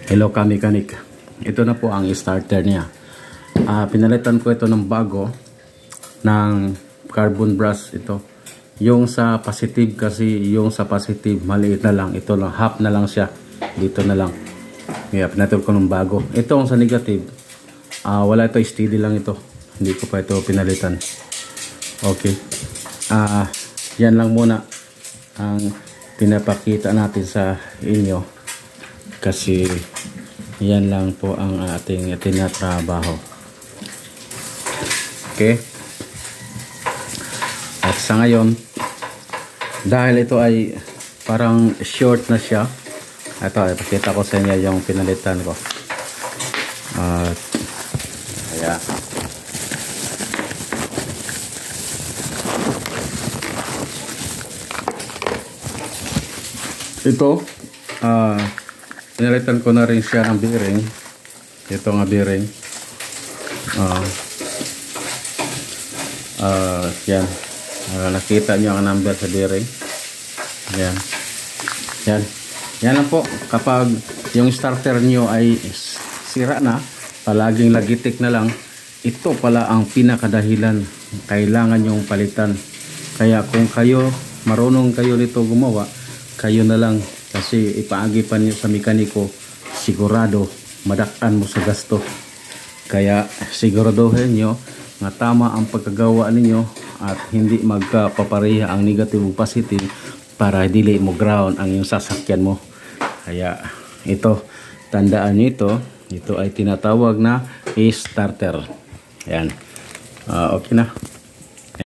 Hello ka mechanic. Ito na po ang starter niya. Pinalitan ko ito ng bago ng carbon brush ito. Yung sa positive kasi, yung sa positive maliit na lang. Ito lang, half na lang siya. Dito na lang. Kaya pinalitan ko ng bago. Ito ang sa negative. Wala ito, steady lang ito. Hindi ko pa ito pinalitan. Okay. Yan lang muna ang pinapakita natin sa inyo. Kasi yan lang po ang ating tinatrabaho. Okay. At sa ngayon, dahil ito ay parang short na siya, ito, ipakita ko sa inyo yung pinalitan ko. Ayan. Ito, pinalitan ko na rin siya ng bearing. Ito nga bearing. Yan. Nakita nyo ang number sa bearing. Yan. Yan. Yan lang po. Kapag yung starter nyo ay sira na, palaging lagitik na lang, ito pala ang pinakadahilan. Kailangan yung palitan. Kaya kung kayo, marunong kayo nito gumawa, kayo na lang, kasi ipaagipan nyo sa mekaniko, sigurado madakan mo sa gasto. Kaya siguraduhin nyo na tama ang pagkagawa ninyo at hindi magkapapareha ang negative o positive para dili mo ground ang yung sasakyan mo. Kaya ito, tandaan nyo ito ay tinatawag na starter. Ayan. Okay na.